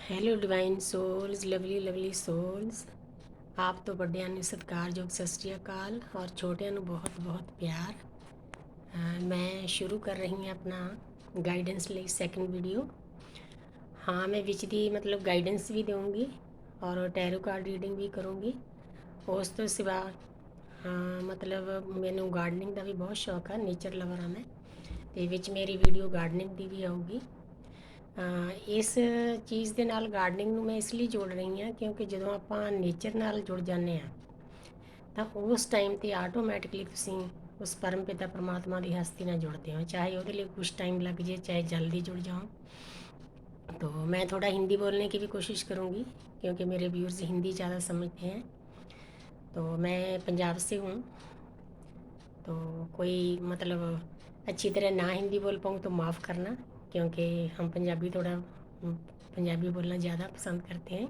Hello divine souls, lovely lovely souls. आप तो ਵੱਡਿਆਂ ਨੂੰ ਸਤਿਕਾਰਯੋਗ ਸਤਿ ਸ਼੍ਰੀ ਅਕਾਲ और छोटिਆਂ ਨੂੰ बहुत बहुत प्यार। मैं शुरू कर रही हूँ अपना गाइडेंस ਲਈ सेकंड वीडियो। हाँ, मैं ਵਿੱਚ ਦੀ मतलब गाइडेंस भी दूँगी और टैरो कार्ड रीडिंग भी करूँगी। ਉਸ ਤੋਂ ਸਿਵਾ ਮਤਲਬ ਮੈਨੂੰ ਗਾਰਡਨਿੰਗ ਦਾ ਵੀ ਬਹੁਤ ਸ਼ੌਕ ਹੈ, ਨੇਚਰ ਲਵਰ ਹਾਂ ਮੈਂ, ਅਤੇ ਵਿੱਚ ਮੇਰੀ ਵੀਡੀਓ ਗਾਰਡਨਿੰਗ ਦੀ ਵੀ ਆਊਗੀ। ਇਸ ਚੀਜ਼ ਦੇ ਨਾਲ ਗਾਰਡਨਿੰਗ ਨੂੰ ਮੈਂ ਇਸ ਲਈ ਜੋੜ ਰਹੀ ਹਾਂ ਕਿਉਂਕਿ ਜਦੋਂ ਆਪਾਂ ਨੇਚਰ ਨਾਲ ਜੁੜ ਜਾਂਦੇ ਹਾਂ ਤਾਂ ਉਸ ਟਾਈਮ 'ਤੇ ਆਟੋਮੈਟਿਕਲੀ ਤੁਸੀਂ ਉਸ ਪਰਮ ਪਿਤਾ ਪਰਮਾਤਮਾ ਦੀ ਹਸਤੀ ਨਾਲ ਜੁੜਦੇ ਹੋ, चाहे ਉਹਦੇ ਲਈ कुछ टाइम लग जाए चाहे जल्दी जुड़ जाओ। तो मैं थोड़ा हिंदी बोलने की भी कोशिश करूँगी क्योंकि मेरे व्यूअर्स हिंदी ज़्यादा समझते हैं। तो मैं पंजाब से हूँ, तो कोई मतलब अच्छी तरह ना हिंदी बोल पाऊँ तो माफ़ करना, क्योंकि हम पंजाबी थोड़ा पंजाबी बोलना ज़्यादा पसंद करते हैं।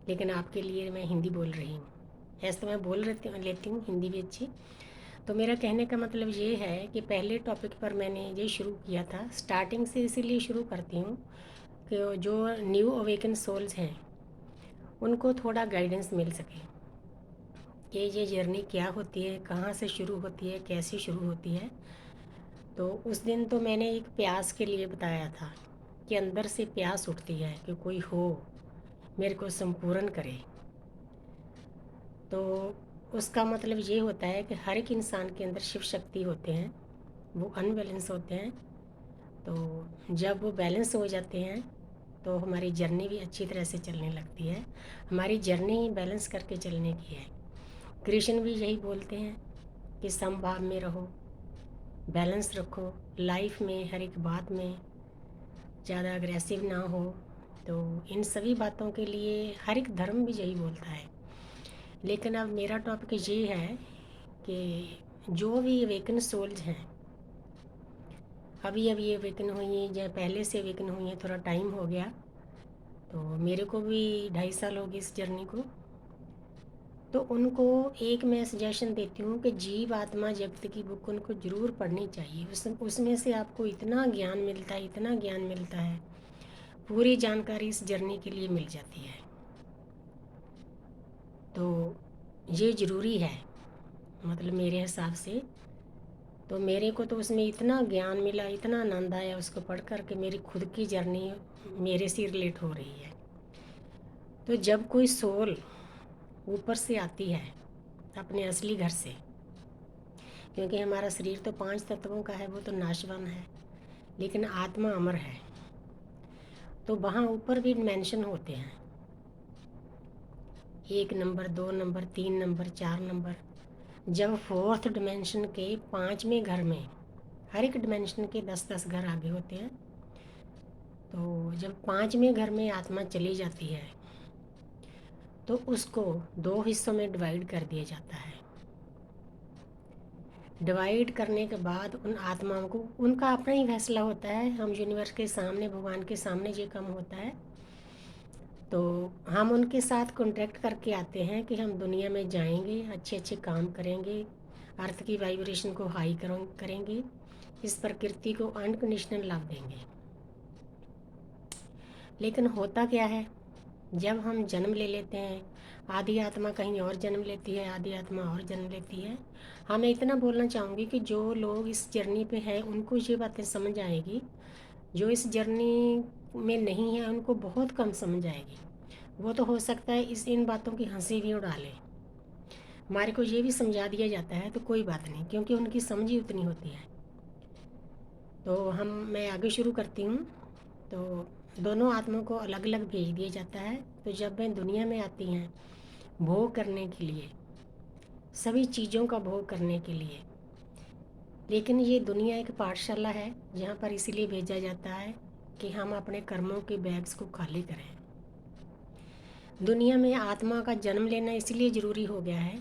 लेकिन आपके लिए मैं हिंदी बोल रही हूँ। ऐसे तो मैं बोल लेती हूँ हिंदी भी अच्छी। तो मेरा कहने का मतलब ये है कि पहले टॉपिक पर मैंने ये शुरू किया था, स्टार्टिंग से इसीलिए शुरू करती हूँ कि जो न्यू अवेकन सोल्स हैं उनको थोड़ा गाइडेंस मिल सके कि ये जर्नी क्या होती है, कहाँ से शुरू होती है, कैसे शुरू होती है। तो उस दिन तो मैंने एक प्यास के लिए बताया था कि अंदर से प्यास उठती है कि कोई हो मेरे को संपूर्ण करे। तो उसका मतलब ये होता है कि हर एक इंसान के अंदर शिव शक्ति होते हैं, वो अनबैलेंस होते हैं। तो जब वो बैलेंस हो जाते हैं तो हमारी जर्नी भी अच्छी तरह से चलने लगती है। हमारी जर्नी ही बैलेंस करके चलने की है। कृष्ण भी यही बोलते हैं कि समभाव में रहो, बैलेंस रखो लाइफ में, हर एक बात में ज़्यादा अग्रेसिव ना हो। तो इन सभी बातों के लिए हर एक धर्म भी यही बोलता है। लेकिन अब मेरा टॉपिक ये है कि जो भी अवेकन सोल्स हैं, अभी अभी अवेकन हुई हैं या पहले से अवेकन हुई हैं, थोड़ा टाइम हो गया, तो मेरे को भी 2.5 साल हो गए इस जर्नी को। तो उनको एक मैं सजेशन देती हूँ कि जीव आत्मा जगत की बुक उनको ज़रूर पढ़नी चाहिए। उसमें से आपको इतना ज्ञान मिलता है, इतना ज्ञान मिलता है, पूरी जानकारी इस जर्नी के लिए मिल जाती है। तो ये ज़रूरी है मतलब मेरे हिसाब से। तो मेरे को तो उसमें इतना ज्ञान मिला, इतना आनंद आया उसको पढ़ कर के मेरी खुद की जर्नी मेरे से रिलेट हो रही है। तो जब कोई सोल ऊपर से आती है अपने असली घर से, क्योंकि हमारा शरीर तो 5 तत्वों का है, वो तो नाशवान है, लेकिन आत्मा अमर है। तो वहाँ ऊपर भी डिमेंशन होते हैं, 1 नंबर, 2 नंबर, 3 नंबर, 4 नंबर। जब 4th डिमेंशन के 5वें घर में, हर एक डिमेंशन के 10-10 घर आगे होते हैं, तो जब 5वें घर में आत्मा चली जाती है तो उसको 2 हिस्सों में डिवाइड कर दिया जाता है। डिवाइड करने के बाद उन आत्माओं को उनका अपना ही फैसला होता है। हम यूनिवर्स के सामने, भगवान के सामने ये काम होता है। तो हम उनके साथ कॉन्ट्रैक्ट करके आते हैं कि हम दुनिया में जाएंगे, अच्छे अच्छे काम करेंगे, अर्थ की वाइब्रेशन को हाई करेंगे, इस प्रकृति को अनकंडीशनल लव देंगे। लेकिन होता क्या है, जब हम जन्म ले लेते हैं, आधी आत्मा कहीं और जन्म लेती है, आधी आत्मा और जन्म लेती है। हाँ, मैं इतना बोलना चाहूँगी कि जो लोग इस जर्नी पे हैं उनको ये बातें समझ आएगी, जो इस जर्नी में नहीं है उनको बहुत कम समझ आएगी। वो तो हो सकता है इन बातों की हंसी भी उड़ा ले, हमारे को ये भी समझा दिया जाता है तो कोई बात नहीं, क्योंकि उनकी समझ ही उतनी होती है। तो मैं आगे शुरू करती हूँ। तो दोनों आत्माओं को अलग अलग भेज दिया जाता है। तो जब वे दुनिया में आती हैं भोग करने के लिए, सभी चीज़ों का भोग करने के लिए, लेकिन ये दुनिया एक पाठशाला है जहाँ पर इसीलिए भेजा जाता है कि हम अपने कर्मों के बैग्स को खाली करें। दुनिया में आत्मा का जन्म लेना इसलिए ज़रूरी हो गया है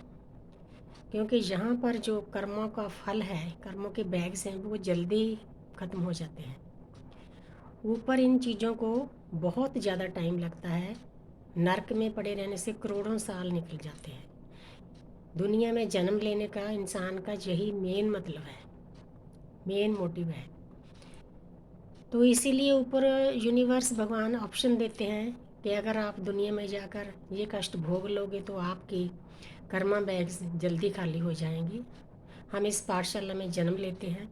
क्योंकि यहाँ पर जो कर्मों का फल है, कर्मों के बैग्स हैं, वो जल्दी ख़त्म हो जाते हैं। ऊपर इन चीज़ों को बहुत ज़्यादा टाइम लगता है, नरक में पड़े रहने से करोड़ों साल निकल जाते हैं। दुनिया में जन्म लेने का इंसान का यही मेन मतलब है, मेन मोटिव है। तो इसीलिए ऊपर यूनिवर्स भगवान ऑप्शन देते हैं कि अगर आप दुनिया में जाकर ये कष्ट भोग लोगे तो आपकी कर्मा बैग्स जल्दी खाली हो जाएंगी। हम इस पाठशाला में जन्म लेते हैं,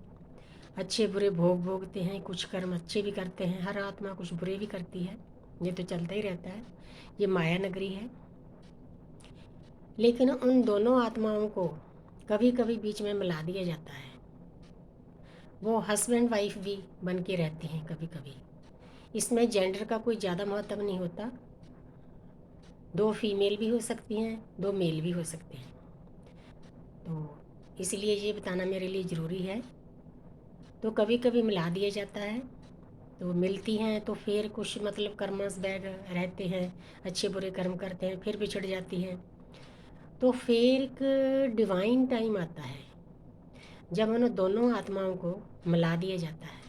अच्छे बुरे भोग भोगते हैं, कुछ कर्म अच्छे भी करते हैं, हर आत्मा कुछ बुरे भी करती है, ये तो चलता ही रहता है, ये माया नगरी है। लेकिन उन दोनों आत्माओं को कभी कभी बीच में मिला दिया जाता है। वो हस्बैंड वाइफ भी बन के रहते हैं कभी कभी। इसमें जेंडर का कोई ज़्यादा महत्व नहीं होता, दो फीमेल भी हो सकती हैं, दो मेल भी हो सकते हैं। तो इसलिए ये बताना मेरे लिए ज़रूरी है। तो कभी कभी मिला दिया जाता है, तो मिलती हैं तो फिर कुछ मतलब कर्मस बैग रहते हैं, अच्छे बुरे कर्म करते हैं, फिर बिछड़ जाती हैं। तो फिर एक डिवाइन टाइम आता है जब उन दोनों आत्माओं को मिला दिया जाता है।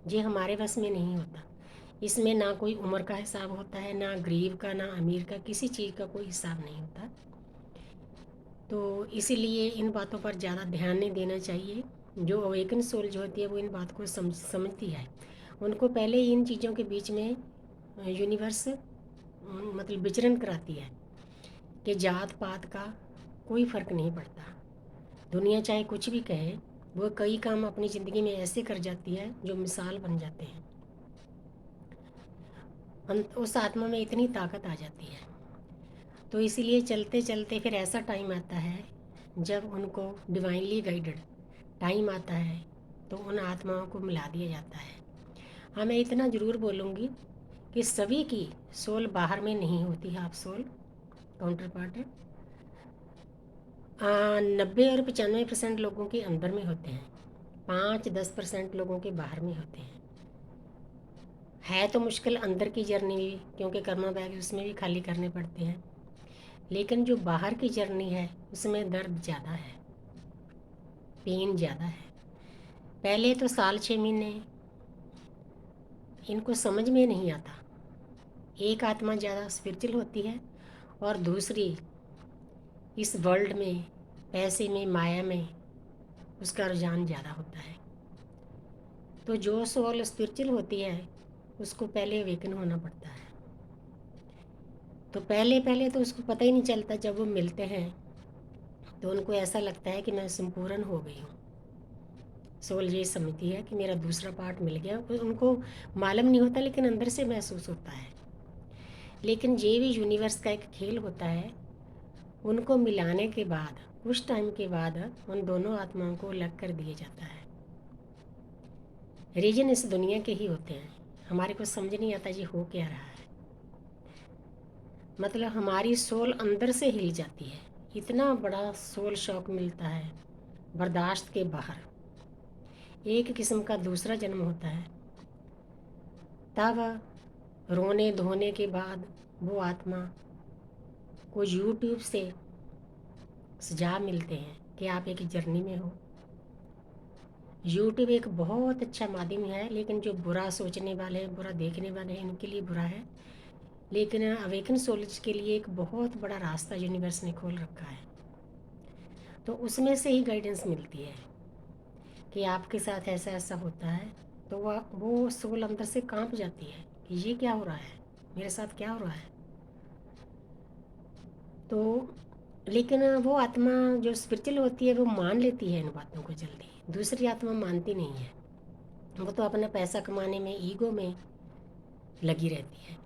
ये हमारे बस में नहीं होता। इसमें ना कोई उम्र का हिसाब होता है, ना गरीब का, ना अमीर का, किसी चीज़ का कोई हिसाब नहीं होता। तो इसीलिए इन बातों पर ज़्यादा ध्यान नहीं देना चाहिए। जो अवेकन सोल जो होती है वो इन बात को समझती है। उनको पहले ही इन चीज़ों के बीच में यूनिवर्स मतलब विचरण कराती है कि जात पात का कोई फ़र्क नहीं पड़ता। दुनिया चाहे कुछ भी कहे, वो कई काम अपनी ज़िंदगी में ऐसे कर जाती है जो मिसाल बन जाते हैं। उस आत्मा में इतनी ताकत आ जाती है। तो इसीलिए चलते चलते फिर ऐसा टाइम आता है जब उनको डिवाइनली गाइडेड टाइम आता है, तो उन आत्माओं को मिला दिया जाता है। हाँ, मैं इतना ज़रूर बोलूँगी कि सभी की सोल बाहर में नहीं होती है। आप सोल काउंटर पार्ट 90 और 95% लोगों के अंदर में होते हैं, 5-10% लोगों के बाहर में होते हैं। है तो मुश्किल अंदर की जर्नी भी, क्योंकि कर्मा बैग उसमें भी खाली करने पड़ते हैं। लेकिन जो बाहर की जर्नी है उसमें दर्द ज़्यादा है, पेन ज़्यादा है। पहले तो साल 6 महीने इनको समझ में नहीं आता। एक आत्मा ज़्यादा स्पिरिचुअल होती है और दूसरी इस वर्ल्ड में, पैसे में, माया में उसका रुझान ज़्यादा होता है। तो जो सोल स्पिरिचुअल होती है उसको पहले अवेकन होना पड़ता है। तो पहले पहले तो उसको पता ही नहीं चलता। जब वो मिलते हैं तो उनको ऐसा लगता है कि मैं संपूर्ण हो गई हूँ। सोल ये समझती है कि मेरा दूसरा पार्ट मिल गया। उनको मालूम नहीं होता, लेकिन अंदर से महसूस होता है। लेकिन ये भी यूनिवर्स का एक खेल होता है। उनको मिलाने के बाद कुछ टाइम के बाद उन दोनों आत्माओं को अलग कर दिया जाता है। रीजन इस दुनिया के ही होते हैं, हमारे को समझ नहीं आता ये हो क्या रहा है। मतलब हमारी सोल अंदर से हिल जाती है, इतना बड़ा सोल शॉक मिलता है, बर्दाश्त के बाहर एक किस्म का दूसरा जन्म होता है। तब रोने धोने के बाद वो आत्मा को यूट्यूब से सुझाव मिलते हैं कि आप एक जर्नी में हो। यूट्यूब एक बहुत अच्छा माध्यम है, लेकिन जो बुरा सोचने वाले हैं, बुरा देखने वाले हैं, इनके लिए बुरा है। लेकिन अवेकन सोल्स के लिए एक बहुत बड़ा रास्ता यूनिवर्स ने खोल रखा है। तो उसमें से ही गाइडेंस मिलती है कि आपके साथ ऐसा ऐसा होता है। तो वो सोल अंदर से कांप जाती है कि ये क्या हो रहा है, मेरे साथ क्या हो रहा है। तो लेकिन वो आत्मा जो स्पिरिचुअल होती है वो मान लेती है इन बातों को जल्दी। दूसरी आत्मा मानती नहीं है, वो तो अपना पैसा कमाने में, ईगो में लगी रहती है।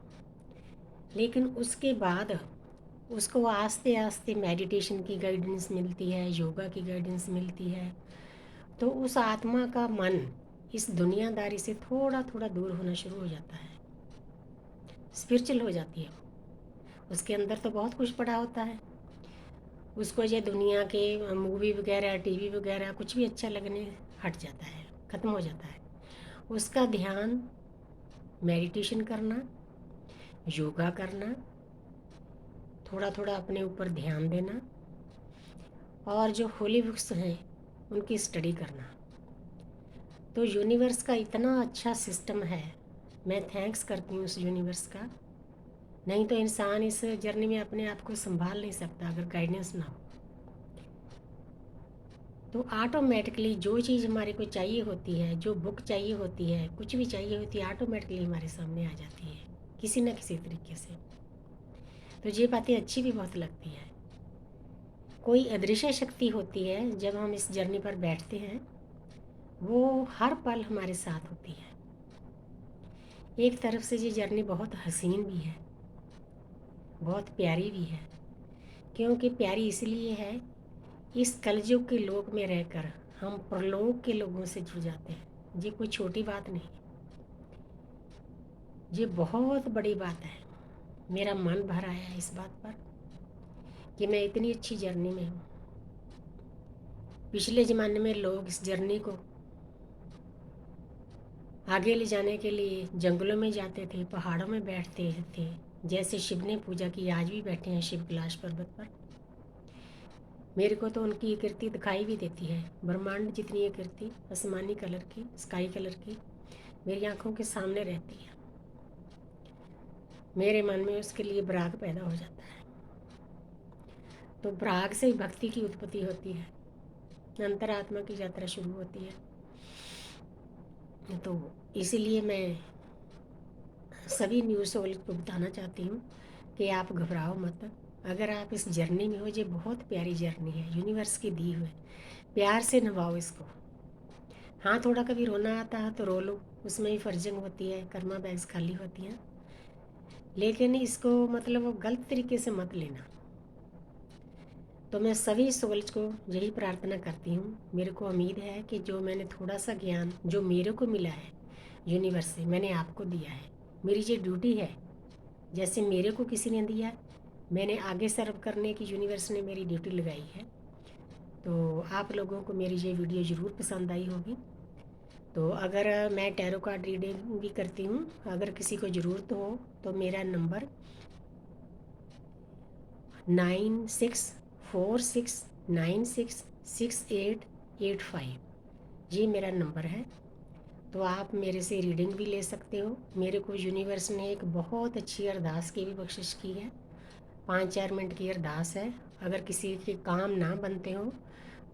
लेकिन उसके बाद उसको आस्ते आस्ते मेडिटेशन की गाइडेंस मिलती है, योगा की गाइडेंस मिलती है। तो उस आत्मा का मन इस दुनियादारी से थोड़ा थोड़ा दूर होना शुरू हो जाता है, स्पिरिचुअल हो जाती है। उसके अंदर तो बहुत कुछ पड़ा होता है, उसको ये दुनिया के मूवी वगैरह, टीवी वगैरह कुछ भी अच्छा लगने हट जाता है, ख़त्म हो जाता है। उसका ध्यान मेडिटेशन करना, योगा करना, थोड़ा थोड़ा अपने ऊपर ध्यान देना, और जो होली बुक्स हैं उनकी स्टडी करना। तो यूनिवर्स का इतना अच्छा सिस्टम है, मैं थैंक्स करती हूँ उस यूनिवर्स का। नहीं तो इंसान इस जर्नी में अपने आप को संभाल नहीं सकता अगर गाइडेंस ना हो। तो ऑटोमेटिकली जो चीज़ हमारे को चाहिए होती है, जो बुक चाहिए होती है, कुछ भी चाहिए होती है, ऑटोमेटिकली हमारे सामने आ जाती है। किसी न किसी तरीके से। तो ये बातें अच्छी भी बहुत लगती है। कोई अदृश्य शक्ति होती है, जब हम इस जर्नी पर बैठते हैं वो हर पल हमारे साथ होती है। एक तरफ से ये जर्नी बहुत हसीन भी है, बहुत प्यारी भी है। क्योंकि प्यारी इसलिए है, इस कलयुग के लोक में रहकर हम परलोक के लोगों से जुड़ जाते हैं। ये कोई छोटी बात नहीं, ये बहुत बड़ी बात है। मेरा मन भर आया इस बात पर कि मैं इतनी अच्छी जर्नी में हूँ। पिछले ज़माने में लोग इस जर्नी को आगे ले जाने के लिए जंगलों में जाते थे, पहाड़ों में बैठते थे, जैसे शिव ने पूजा की। आज भी बैठे हैं शिव कैलाश पर्वत पर। मेरे को तो उनकी ये कृति दिखाई भी देती है, ब्रह्मांड जितनी ये कृति आसमानी कलर की, स्काई कलर की मेरी आंखों के सामने रहती है। मेरे मन में उसके लिए विराग पैदा हो जाता है। तो विराग से ही भक्ति की उत्पत्ति होती है, अंतरात्मा की यात्रा शुरू होती है। तो इसीलिए मैं सभी न्यूज़ सोल को बताना चाहती हूँ कि आप घबराओ मत। अगर आप इस जर्नी में हो, ये बहुत प्यारी जर्नी है, यूनिवर्स की दी हुई। प्यार से निभाओ इसको। हाँ, थोड़ा कभी रोना आता है तो रो लो, उसमें ही फर्जिंग होती है, कर्मा बैग्स खाली होती हैं। लेकिन इसको मतलब गलत तरीके से मत लेना। तो मैं सभी सोल्स को यही प्रार्थना करती हूँ। मेरे को उम्मीद है कि जो मैंने थोड़ा सा ज्ञान जो मेरे को मिला है यूनिवर्स से, मैंने आपको दिया है। मेरी ये ड्यूटी है, जैसे मेरे को किसी ने दिया, मैंने आगे सर्व करने की यूनिवर्स ने मेरी ड्यूटी लगाई है। तो आप लोगों को मेरी ये वीडियो ज़रूर पसंद आई होगी। तो अगर मैं टैरो कार्ड रीडिंग भी करती हूँ, अगर किसी को ज़रूरत हो तो मेरा नंबर 9646966885 ये मेरा नंबर है। तो आप मेरे से रीडिंग भी ले सकते हो। मेरे को यूनिवर्स ने एक बहुत अच्छी अरदास की भी बख्शिश की है, 5-4 मिनट की अरदास है। अगर किसी के काम ना बनते हो तो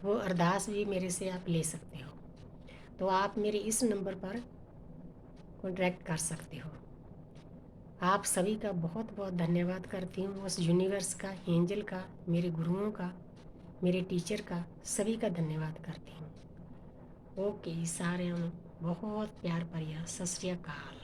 वो अरदास भी मेरे से आप ले सकते हो। तो आप मेरे इस नंबर पर कॉन्टैक्ट कर सकते हो। आप सभी का बहुत बहुत धन्यवाद करती हूँ, उस यूनिवर्स का, एंजल का, मेरे गुरुओं का, मेरे टीचर का, सभी का धन्यवाद करती हूँ। ओके, सारे बहुत प्यार भरिया सत श्री अकाल।